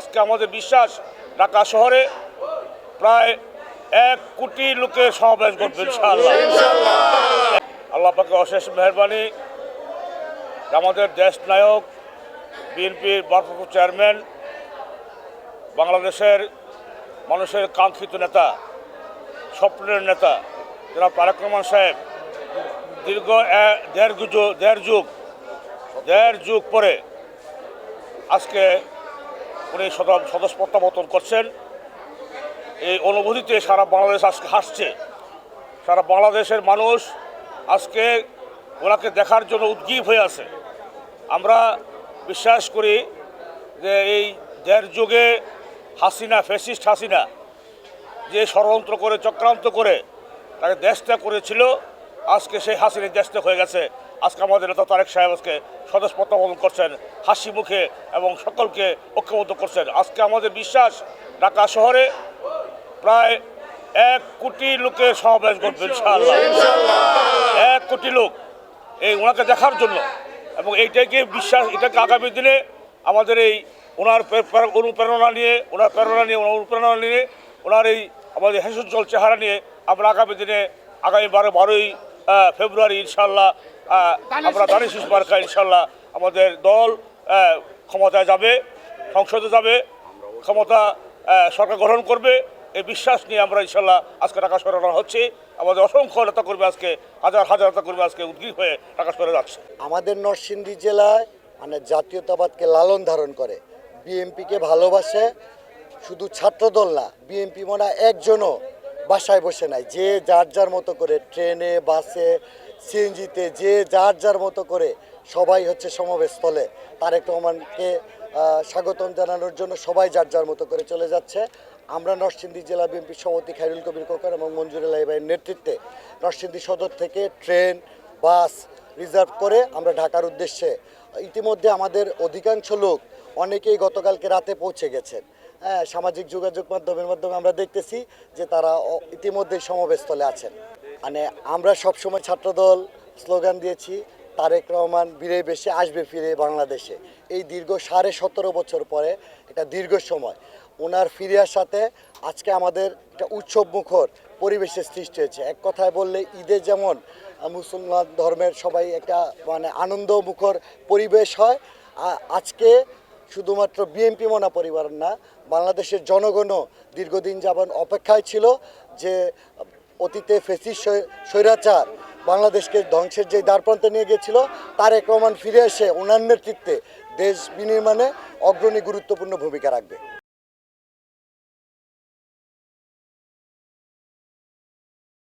আজকে আমাদের বিশ্বাস ঢাকা শহরে প্রায় 1 কোটি লোকের সমাবেশ করবে ইনশাআল্লাহ। আল্লাহ পাকের অশেষ মেহেরবানি, আমাদের দেশ নায়ক বিএনপির ভারপ্রাপ্ত চেয়ারম্যান, বাংলাদেশের মানুষের কাঙ্ক্ষিত নেতা, স্বপ্নের নেতা জনাব তারেক রহমান সাহেব দীর্ঘ দেড় যুগ পরে আজকে উনি সদস্য প্রত্যাবর্তন করছেন। এই অনুভূতিতে সারা বাংলাদেশ আজকে হাসছে। সারা বাংলাদেশের মানুষ আজকে ওনাকে দেখার জন্য উদ্গ্রীব হয়ে আছে। আমরা বিশ্বাস করি যে এই দেড় যুগে ফ্যাসিস্ট হাসিনা যে ষড়যন্ত্র করে চক্রান্ত করে তাকে দেশত্যাগ করেছিল, আজকে সেই হাসিনা দেশত্যাগ হয়ে গেছে। আজকে আমাদের নেতা তারেক সাহেব আজকে সদস্য প্রত্যাবর্তন করছেন হাসি মুখে এবং সকলকে ঐক্যবদ্ধ করছেন। আজকে আমাদের বিশ্বাস ঢাকা শহরে প্রায় 1 কোটি লোকের সমাবেশ করবে ইনশাআল্লাহ। 1 কোটি লোক এই ওনাকে দেখার জন্য, এবং এইটাকে বিশ্বাস, এটাকে আগামী দিনে আমাদের এই ওনার অনুপ্রেরণা নিয়ে ওনার এই আমাদের হেসুজ্জ্বল চেহারা নিয়ে আমরা আগামী দিনে আগামী 12ই ফেব্রুয়ারি ইনশাআল্লাহ আমরা দানিশ মার্কা ইনশাআল্লাহ আমাদের দল ক্ষমতায় যাবে, সংসদে যাবে, ক্ষমতা সরকার গঠন করবে। এই বিশ্বাস নিয়ে আমরা ইনশাআল্লাহ আজকে ঢাকা শহরে রওনা হচ্ছি। আমাদের অসংখ্য নেতা কর্মী আজকে হাজার নেতা কর্মী আজকে উদ্গ্রীব হয়ে ঢাকা শহরে যাচ্ছে। আমাদের নরসিংদী জেলায় মানে জাতীয়তাবাদকে লালন ধারণ করে, বিএনপিকে ভালোবাসে। শুধু ছাত্রদল না, বিএনপি মনে হয় একজনও বাসায় বসে নাই। যে যার মতো করে ট্রেনে, বাসে, সিএনজিতে যে যার মতো করে সবাই হচ্ছে সমাবেশস্থলে তারেক রহমানকে স্বাগতম জানানোর জন্য সবাই যার মতো করে চলে যাচ্ছে। আমরা নরসিংদী জেলা বিএনপির সভাপতি খায়রুল কবির খোকন এবং মঞ্জুর এলাই ভাইয়ের নেতৃত্বে নরসিংদী সদর থেকে ট্রেন, বাস রিজার্ভ করে আমরা ঢাকার উদ্দেশ্যে, ইতিমধ্যে আমাদের অধিকাংশ লোক অনেকেই গতকালকে রাতে পৌঁছে গেছেন। হ্যাঁ, সামাজিক যোগাযোগ মাধ্যমে আমরা দেখতেছি যে তারা ইতিমধ্যেই সমাবেশস্থলে আছেন। মানে আমরা সবসময় ছাত্রদল স্লোগান দিয়েছি, তারেক রহমান বীরে বেশে আসবে ফিরে বাংলাদেশে। এই দীর্ঘ 17.5 বছর পরে, এটা দীর্ঘ সময় ওনার ফিরে আসাতে আজকে আমাদের একটা উৎসব মুখর পরিবেশের সৃষ্টি হয়েছে। এক কথায় বললে ঈদে যেমন মুসলমান ধর্মের সবাই একটা মানে আনন্দ মুখর পরিবেশ হয়, আজকে শুধুমাত্র বিএনপি মনা পরিবার না, বাংলাদেশের জনগণও দীর্ঘদিন যাবৎ অপেক্ষায় ছিল যে অতীতে ফ্যাসিস্ট স্বৈরাচার বাংলাদেশকে ধ্বংসের যে দ্বারপ্রান্তে নিয়ে গিয়েছিল, তারেক রহমান ফিরে এসে ওনার নেতৃত্বে দেশ বিনির্মাণে অগ্রণী গুরুত্বপূর্ণ ভূমিকা রাখবে।